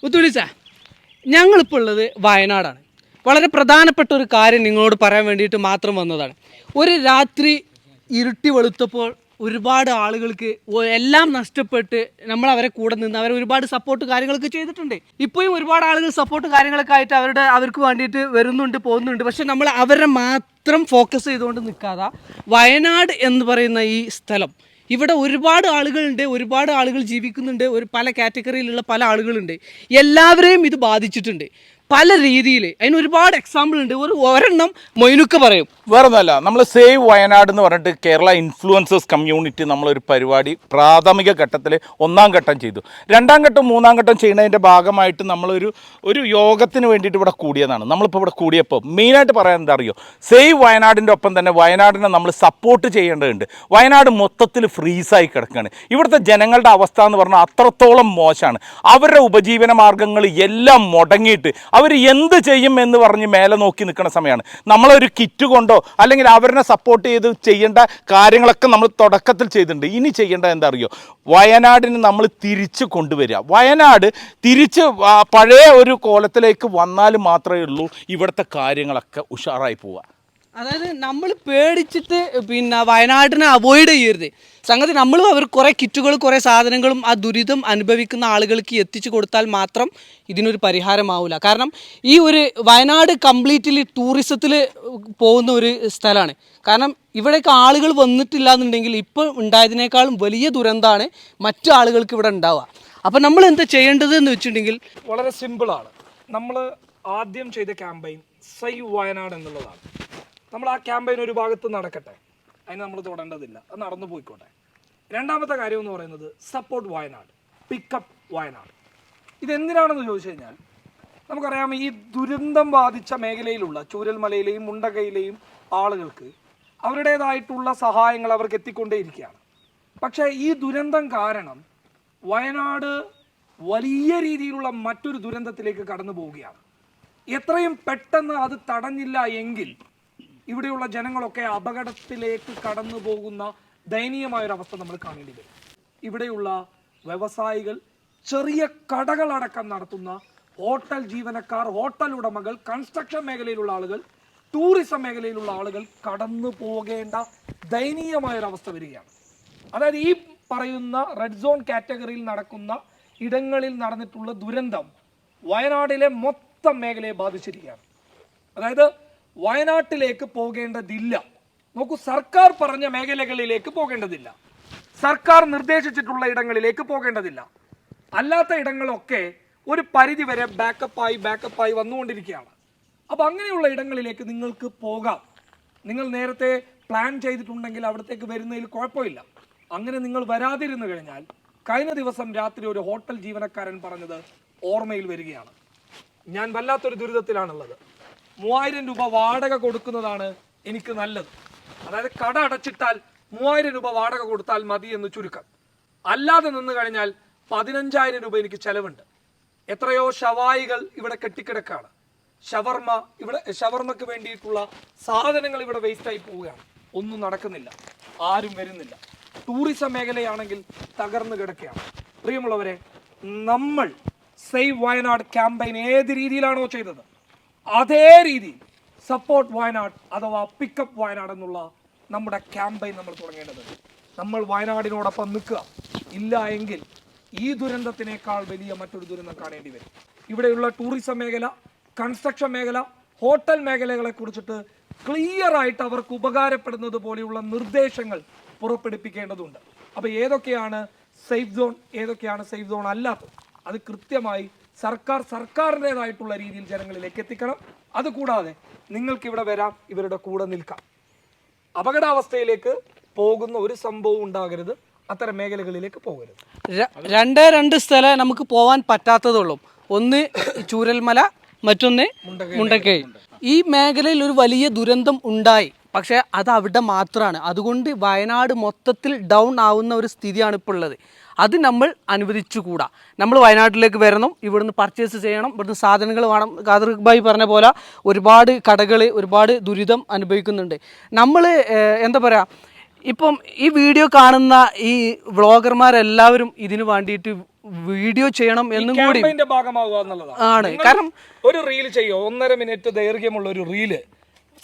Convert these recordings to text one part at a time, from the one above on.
മുത്തുവിളിച്ച ഞങ്ങളിപ്പോൾ ഉള്ളത് വയനാടാണ്. വളരെ പ്രധാനപ്പെട്ട ഒരു കാര്യം നിങ്ങളോട് പറയാൻ വേണ്ടിയിട്ട് മാത്രം വന്നതാണ്. ഒരു രാത്രി ഇരുട്ടി വെളുത്തപ്പോൾ ഒരുപാട് ആളുകൾക്ക് എല്ലാം നഷ്ടപ്പെട്ട് നമ്മൾ അവരെ കൂടെ നിന്ന് അവരെ ഒരുപാട് സപ്പോർട്ട് കാര്യങ്ങളൊക്കെ ചെയ്തിട്ടുണ്ട്. ഇപ്പോഴും ഒരുപാട് ആളുകൾ സപ്പോർട്ട് കാര്യങ്ങളൊക്കെ ആയിട്ട് അവർക്ക് വേണ്ടിയിട്ട് വരുന്നുണ്ട്, പോകുന്നുണ്ട്. പക്ഷെ നമ്മൾ അവരെ മാത്രം ഫോക്കസ് ചെയ്തുകൊണ്ട് നിൽക്കാതെ വയനാട് എന്ന് പറയുന്ന ഈ സ്ഥലം, ഇവിടെ ഒരുപാട് ആളുകളുണ്ട്, ഒരുപാട് ആളുകൾ ജീവിക്കുന്നുണ്ട്, പല കാറ്റഗറിയിലുള്ള പല ആളുകളുണ്ട്. എല്ലാവരെയും ഇത് ബാധിച്ചിട്ടുണ്ട് പല രീതിയിൽ. അതിന് ഒരുപാട് എക്സാമ്പിൾ ഉണ്ട്. ഒരെണ്ണം മൊയ്നുക്ക പറയും. വേറെ ഒന്നുമല്ല, നമ്മൾ സേവ് വയനാട് എന്ന് പറഞ്ഞിട്ട് കേരള ഇൻഫ്ലുവൻസേഴ്സ് കമ്മ്യൂണിറ്റി നമ്മളൊരു പരിപാടി പ്രാഥമിക ഘട്ടത്തിൽ 1-ാം ഘട്ടം ചെയ്തു. 2-ാം ഘട്ടം 3-ാം ഘട്ടം ചെയ്യുന്നതിൻ്റെ ഭാഗമായിട്ട് നമ്മളൊരു യോഗത്തിന് വേണ്ടിയിട്ട് ഇവിടെ കൂടിയതാണ്. നമ്മളിപ്പോൾ ഇവിടെ കൂടിയപ്പോൾ മെയിനായിട്ട് പറയാൻ എന്താ അറിയോ, സേവ് വയനാടിൻ്റെ ഒപ്പം തന്നെ വയനാടിനെ നമ്മൾ സപ്പോർട്ട് ചെയ്യേണ്ടതുണ്ട്. വയനാട് മൊത്തത്തിൽ ഫ്രീസായി കിടക്കുകയാണ്. ഇവിടുത്തെ ജനങ്ങളുടെ അവസ്ഥ എന്ന് പറഞ്ഞാൽ അത്രത്തോളം മോശമാണ്. അവരുടെ ഉപജീവന മാർഗ്ഗങ്ങൾ എല്ലാം മുടങ്ങിയിട്ട് അവർ എന്ത് ചെയ്യും എന്ന് പറഞ്ഞ് മേലെ നോക്കി നിൽക്കുന്ന സമയമാണ്. നമ്മളൊരു കിറ്റ് കൊണ്ടോ അല്ലെങ്കിൽ അവരെ സപ്പോർട്ട് ചെയ്ത് ചെയ്യേണ്ട കാര്യങ്ങളൊക്കെ നമ്മൾ തുടക്കത്തിൽ ചെയ്തിട്ടുണ്ട്. ഇനി ചെയ്യേണ്ടത് എന്താ അറിയോ, വയനാടിന് നമ്മൾ തിരിച്ച് കൊണ്ടുവരിക. വയനാട് തിരിച്ച് പഴയ ഒരു കോലത്തിലേക്ക് വന്നാൽ മാത്രമേ ഉള്ളൂ ഇവിടുത്തെ കാര്യങ്ങളൊക്കെ ഉഷാറായി പോവുക. അതായത് നമ്മൾ പേടിച്ചിട്ട് വയനാടിനെ അവോയ്ഡ് ചെയ്യരുത്. സംഗതി നമ്മൾ അവർ കുറേ കിറ്റുകൾ കുറേ സാധനങ്ങളും ആ ദുരിതം അനുഭവിക്കുന്ന ആളുകൾക്ക് എത്തിച്ചു കൊടുത്താൽ മാത്രം ഇതിനൊരു പരിഹാരമാവില്ല. കാരണം ഈ ഒരു വയനാട് കംപ്ലീറ്റ്ലി ടൂറിസത്തിൽ പോകുന്ന ഒരു സ്ഥലമാണ്. കാരണം ഇവിടേക്ക് ആളുകൾ വന്നിട്ടില്ല എന്നുണ്ടെങ്കിൽ ഇപ്പോൾ ഉണ്ടായതിനേക്കാളും വലിയ ദുരന്തമാണ് മറ്റു ആളുകൾക്ക് ഇവിടെ ഉണ്ടാവുക. അപ്പം നമ്മൾ എന്താ ചെയ്യേണ്ടത് എന്ന് വെച്ചിട്ടുണ്ടെങ്കിൽ വളരെ സിമ്പിളാണ്. നമ്മൾ ആദ്യം ചെയ്ത ക്യാമ്പയിൻ സേവ് വയനാട് എന്നുള്ളതാണ്. നമ്മൾ ആ ക്യാമ്പയിൻ ഒരു ഭാഗത്ത് നടക്കട്ടെ, അതിന് നമ്മൾ തൊടേണ്ടതില്ല, അത് നടന്നു പോയിക്കോട്ടെ. രണ്ടാമത്തെ കാര്യം എന്ന് പറയുന്നത് സപ്പോർട്ട് വയനാട്, പിക്കപ്പ് വയനാട്. ഇതെന്തിനാണെന്ന് ചോദിച്ചു കഴിഞ്ഞാൽ, നമുക്കറിയാം ഈ ദുരന്തം ബാധിച്ച മേഖലയിലുള്ള ചൂരൽമലയിലെയും മുണ്ടകയിലെയും ആളുകൾക്ക് അവരുടേതായിട്ടുള്ള സഹായങ്ങൾ അവർക്ക് എത്തിക്കൊണ്ടേയിരിക്കുകയാണ്. പക്ഷേ ഈ ദുരന്തം കാരണം വയനാട് വലിയ രീതിയിലുള്ള മറ്റൊരു ദുരന്തത്തിലേക്ക് കടന്നു പോവുകയാണ്. എത്രയും പെട്ടെന്ന് അത് തടഞ്ഞില്ല എങ്കിൽ ഇവിടെയുള്ള ജനങ്ങളൊക്കെ അപകടത്തിലേക്ക് കടന്നു പോകുന്ന ദയനീയമായൊരവസ്ഥ നമ്മൾ കാണേണ്ടി വരും. ഇവിടെയുള്ള വ്യവസായികൾ, ചെറിയ കടകളടക്കം നടത്തുന്ന ഹോട്ടൽ ജീവനക്കാർ, ഹോട്ടൽ ഉടമകൾ, കൺസ്ട്രക്ഷൻ മേഖലയിലുള്ള ആളുകൾ, ടൂറിസം മേഖലയിലുള്ള ആളുകൾ കടന്നു പോകേണ്ട ദയനീയമായൊരവസ്ഥ വരികയാണ്. അതായത് ഈ പറയുന്ന റെഡ് സോൺ കാറ്റഗറിയിൽ നടക്കുന്ന ഇടങ്ങളിൽ നടന്നിട്ടുള്ള ദുരന്തം വയനാടിലെ മൊത്തം മേഖലയെ ബാധിച്ചിരിക്കുകയാണ്. അതായത് വയനാട്ടിലേക്ക് പോകേണ്ടതില്ല. നോക്കൂ, സർക്കാർ പറഞ്ഞ മേഖലകളിലേക്ക് പോകേണ്ടതില്ല, സർക്കാർ നിർദ്ദേശിച്ചിട്ടുള്ള ഇടങ്ങളിലേക്ക് പോകേണ്ടതില്ല. അല്ലാത്ത ഇടങ്ങളൊക്കെ ഒരു പരിധി വരെ ബാക്കപ്പായി വന്നുകൊണ്ടിരിക്കുകയാണ്. അപ്പം അങ്ങനെയുള്ള ഇടങ്ങളിലേക്ക് നിങ്ങൾക്ക് പോകാം. നിങ്ങൾ നേരത്തെ പ്ലാൻ ചെയ്തിട്ടുണ്ടെങ്കിൽ അവിടത്തേക്ക് വരുന്നതിൽ കുഴപ്പമില്ല. അങ്ങനെ നിങ്ങൾ വരാതിരുന്നു കഴിഞ്ഞാൽ, കഴിഞ്ഞ ദിവസം രാത്രി ഒരു ഹോട്ടൽ ജീവനക്കാരൻ പറഞ്ഞത് ഓർമ്മയിൽ വരികയാണ്. ഞാൻ വല്ലാത്തൊരു ദുരിതത്തിലാണുള്ളത്, 3000 രൂപ വാടക കൊടുക്കുന്നതാണ് എനിക്ക് നല്ലത്. അതായത് കട അടച്ചിട്ടാൽ 3000 രൂപ വാടക കൊടുത്താൽ മതി എന്ന് ചുരുക്കം. അല്ലാതെ നിന്ന് കഴിഞ്ഞാൽ 15000 രൂപ എനിക്ക് ചെലവുണ്ട്. എത്രയോ ഷവായികൾ ഇവിടെ കെട്ടിക്കിടക്കാണ്. ഷവർമ്മക്ക് വേണ്ടിയിട്ടുള്ള സാധനങ്ങൾ ഇവിടെ വേസ്റ്റായി പോവുകയാണ്. ഒന്നും നടക്കുന്നില്ല, ആരും വരുന്നില്ല. ടൂറിസം മേഖലയാണെങ്കിൽ തകർന്നു കിടക്കുകയാണ്. പ്രിയമുള്ളവരെ, നമ്മൾ സേവ് വയനാട് ക്യാമ്പയിൻ ഏത് രീതിയിലാണോ ചെയ്തത്, അതേ രീതിയിൽ സപ്പോർട്ട് വയനാട് അഥവാ പിക്കപ്പ് വയനാട് എന്നുള്ള നമ്മുടെ ക്യാമ്പയിൻ നമ്മൾ തുടങ്ങേണ്ടതുണ്ട്. നമ്മൾ വയനാടിനോടൊപ്പം നിൽക്കുക. ഇല്ല എങ്കിൽ ഈ ദുരന്തത്തിനേക്കാൾ വലിയ മറ്റൊരു ദുരന്തം കാണേണ്ടി വരും. ഇവിടെയുള്ള ടൂറിസം മേഖല, കൺസ്ട്രക്ഷൻ മേഖല, ഹോട്ടൽ മേഖലകളെ കുറിച്ചിട്ട് ക്ലിയർ ആയിട്ട് അവർക്ക് ഉപകാരപ്പെടുന്നത് പോലെയുള്ള നിർദ്ദേശങ്ങൾ പുറപ്പെടുപ്പിക്കേണ്ടതുണ്ട്. അപ്പോൾ ഏതൊക്കെയാണ് സേഫ് സോൺ, ഏതൊക്കെയാണ് സേഫ് സോൺ അല്ലാത്തത്, അത് കൃത്യമായി സർക്കാരിൻ്റെതായിട്ടുള്ള രീതിയിൽ ജനങ്ങളിലേക്ക് എത്തിക്കണം. അതുകൂടാതെ നിങ്ങൾക്ക് ഇവിടെ വരാം, ഇവരുടെ കൂടെ നിൽക്കാം. അപകടാവസ്ഥയിലേക്ക് പോകുന്ന ഒരു സംഭവം ഉണ്ടാകരുത്, അത്തരം മേഖലകളിലേക്ക് പോകരുത്. രണ്ട് സ്ഥലം നമുക്ക് പോകാൻ പറ്റാത്തതുള്ളൂ. ഒന്ന് ചൂരൽമല, മറ്റൊന്ന് മുണ്ടക്കൈ. ഈ മേഖലയിൽ ഒരു വലിയ ദുരന്തം ഉണ്ടായി, പക്ഷേ അത് അവിടെ മാത്രമാണ്. അതുകൊണ്ട് വയനാട് മൊത്തത്തിൽ ഡൗൺ ആവുന്ന ഒരു സ്ഥിതിയാണ് ഇപ്പോൾ ഉള്ളത്. അത് നമ്മൾ അനുവദിച്ചുകൂടാ. നമ്മൾ വയനാട്ടിലേക്ക് വരണം, ഇവിടുന്ന് പർച്ചേസ് ചെയ്യണം, ഇവിടുന്ന് സാധനങ്ങൾ വേണം. ഖാദർ ഭായി പറഞ്ഞ പോലെ ഒരുപാട് കടകൾ ഒരുപാട് ദുരിതം അനുഭവിക്കുന്നുണ്ട്. നമ്മൾ എന്താ പറയുക, ഇപ്പം ഈ വീഡിയോ കാണുന്ന ഈ വ്ളോഗർമാരെല്ലാവരും ഇതിനു വേണ്ടിയിട്ട് വീഡിയോ ചെയ്യണം എന്നും കൂടി ക്യാമ്പയിന്റെ ഭാഗമാവുക എന്നുള്ളതാണ്. ആണ്. കാരണം ഒരു റീൽ ചെയ്യോ, 1.5 മിനിറ്റ് ദൈർഘ്യമുള്ള ഒരു റീല്,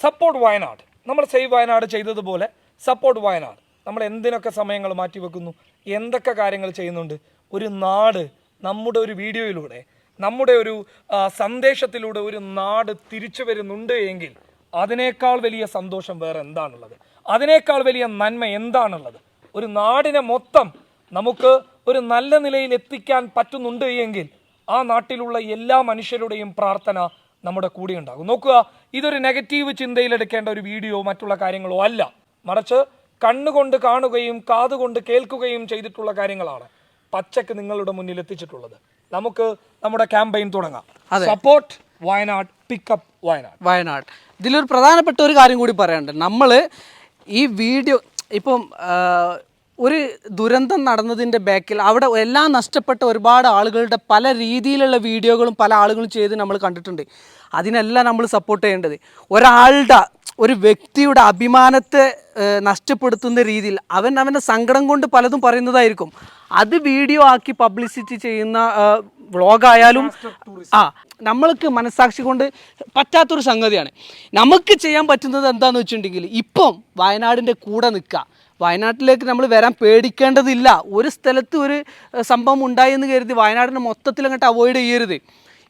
സപ്പോർട്ട് വയനാട്, നമ്മൾ സേവ് വയനാട് ചെയ്തതുപോലെ സപ്പോർട്ട് വയനാട്. നമ്മൾ എന്തിനൊക്കെ സമയങ്ങൾ മാറ്റിവെക്കുന്നു, എന്തൊക്കെ കാര്യങ്ങൾ ചെയ്യുന്നുണ്ട്. ഒരു നാട് നമ്മുടെ ഒരു വീഡിയോയിലൂടെ, നമ്മുടെ ഒരു സന്ദേശത്തിലൂടെ ഒരു നാട് തിരിച്ചു വരുന്നുണ്ട് എങ്കിൽ അതിനേക്കാൾ വലിയ സന്തോഷം വേറെ എന്താണുള്ളത്? അതിനേക്കാൾ വലിയ നന്മ എന്താണുള്ളത്? ഒരു നാടിനെ മൊത്തം നമുക്ക് ഒരു നല്ല നിലയിൽ എത്തിക്കാൻ പറ്റുന്നുണ്ട് എങ്കിൽ ആ നാട്ടിലുള്ള എല്ലാ മനുഷ്യരുടെയും പ്രാർത്ഥന നമ്മുടെ കൂടെ ഉണ്ടാകും. നോക്കുക, ഇതൊരു നെഗറ്റീവ് ചിന്തയിലെടുക്കേണ്ട ഒരു വീഡിയോ മറ്റുള്ള കാര്യങ്ങളോ അല്ല, മറിച്ച് കണ്ണുകൊണ്ട് കാണുകയും കാതുകൊണ്ട് കേൾക്കുകയും ചെയ്തിട്ടുള്ള കാര്യങ്ങളാണ് പച്ചക്ക് നിങ്ങളുടെ മുന്നിൽ എത്തിച്ചിട്ടുള്ളത്. നമുക്ക് നമ്മുടെ ക്യാമ്പയിൻ തുടങ്ങാം. Support Wayanad, pickup Wayanad. ഇതിലൊരു പ്രധാനപ്പെട്ട ഒരു കാര്യം കൂടി പറയാനുണ്ട്. നമ്മൾ ഈ വീഡിയോ ഇപ്പം ഒരു ദുരന്തം നടന്നതിൻ്റെ ബാക്കിൽ അവിടെ എല്ലാം നഷ്ടപ്പെട്ട ഒരുപാട് ആളുകളുടെ പല രീതിയിലുള്ള വീഡിയോകളും പല ആളുകളും ചെയ്ത് നമ്മൾ കണ്ടിട്ടുണ്ട്. അതിനെല്ലാം നമ്മൾ സപ്പോർട്ട് ചെയ്യേണ്ടത്. ഒരാളുടെ, ഒരു വ്യക്തിയുടെ അഭിമാനത്തെ നഷ്ടപ്പെടുത്തുന്ന രീതിയിൽ അവൻ്റെ സങ്കടം കൊണ്ട് പലതും പറയുന്നതായിരിക്കും. അത് വീഡിയോ ആക്കി പബ്ലിസിറ്റി ചെയ്യുന്ന വ്ളോഗായാലും നമ്മൾക്ക് മനസ്സാക്ഷി കൊണ്ട് പറ്റാത്തൊരു സംഗതിയാണ്. നമുക്ക് ചെയ്യാൻ പറ്റുന്നത് എന്താണെന്ന് വെച്ചിട്ടുണ്ടെങ്കിൽ ഇപ്പം വയനാടിൻ്റെ കൂടെ നിൽക്കുക. വയനാട്ടിലേക്ക് നമ്മൾ വരാൻ പേടിക്കേണ്ടതില്ല. ഒരു സ്ഥലത്ത് ഒരു സംഭവം ഉണ്ടായി എന്ന് കരുതി വയനാടിനെ മൊത്തത്തിൽ അങ്ങോട്ട് അവോയ്ഡ് ചെയ്യരുത്.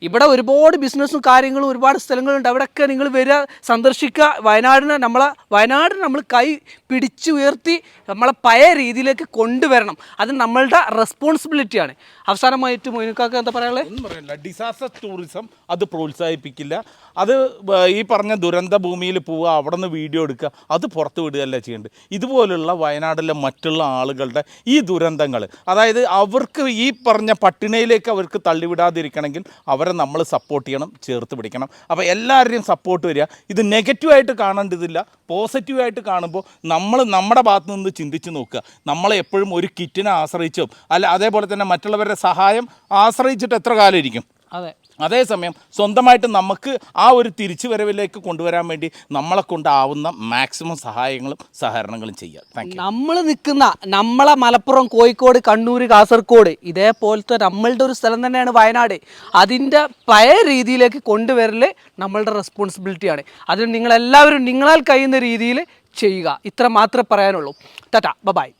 ഇവിടെ ഒരുപാട് ബിസിനസ്സും കാര്യങ്ങളും ഒരുപാട് സ്ഥലങ്ങളുണ്ട്. അവിടെയൊക്കെ നിങ്ങൾ വരിക, സന്ദർശിക്കുക. വയനാട് നമ്മൾ കൈ പിടിച്ചുയർത്തി നമ്മളെ പഴയ രീതിയിലേക്ക് കൊണ്ടുവരണം. അത് നമ്മളുടെ റെസ്പോൺസിബിലിറ്റിയാണ്. അവസാനമായിട്ട് മൊയ്നുക്കാക്ക് എന്താ പറയാനുള്ളത്? ഒന്നും പറയില്ല. ഡിസാസ്റ്റർ ടൂറിസം അത് പ്രോത്സാഹിപ്പിക്കില്ല. അത് ഈ പറഞ്ഞ ദുരന്ത ഭൂമിയിൽ പോവുക, അവിടെ നിന്ന് വീഡിയോ എടുക്കുക, അത് പുറത്ത് വിടുകയല്ല ചെയ്യേണ്ടത്. ഇതുപോലുള്ള വയനാട്ടിലെ മറ്റുള്ള ആളുകളുടെ ഈ ദുരന്തങ്ങൾ, അതായത് അവർക്ക് ഈ പറഞ്ഞ പട്ടിണിയിലേക്ക് അവർക്ക് തള്ളിവിടാതിരിക്കണമെങ്കിൽ അവരെ നമ്മൾ സപ്പോർട്ട് ചെയ്യണം, ചേർത്ത് പിടിക്കണം. അപ്പോൾ എല്ലാവരുടെയും സപ്പോർട്ട് വരിക. ഇത് നെഗറ്റീവായിട്ട് കാണേണ്ടതില്ല, പോസിറ്റീവായിട്ട് കാണുമ്പോൾ നമ്മൾ നമ്മുടെ ഭാഗത്ത് നിന്ന് ചിന്തിച്ച് നോക്കുക. നമ്മളെ എപ്പോഴും ഒരു കിറ്റിനെ ആശ്രയിച്ചും അതേപോലെ തന്നെ മറ്റുള്ളവരുടെ സഹായം ആശ്രയിച്ചിട്ട് എത്ര കാലം ഇരിക്കും? അതേസമയം സ്വന്തമായിട്ട് നമുക്ക് ആ ഒരു തിരിച്ചുവരവിലേക്ക് കൊണ്ടുവരാൻ വേണ്ടി നമ്മളെ കൊണ്ടാവുന്ന മാക്സിമം സഹായങ്ങളും സഹകരണങ്ങളും ചെയ്യുക. നമ്മൾ നിൽക്കുന്ന നമ്മളെ മലപ്പുറം, കോഴിക്കോട്, കണ്ണൂർ, കാസർഗോഡ് ഇതേപോലത്തെ നമ്മളുടെ ഒരു സ്ഥലം തന്നെയാണ് വയനാട്. അതിൻ്റെ പഴയ രീതിയിലേക്ക് കൊണ്ടുവരൽ നമ്മളുടെ റെസ്പോൺസിബിലിറ്റിയാണ്. അതിന് നിങ്ങളെല്ലാവരും നിങ്ങളാൽ കഴിയുന്ന രീതിയിൽ ചെയ്യുക. ഇത്ര മാത്രമേ പറയാനുള്ളൂ. ടാറ്റാ, ബൈ.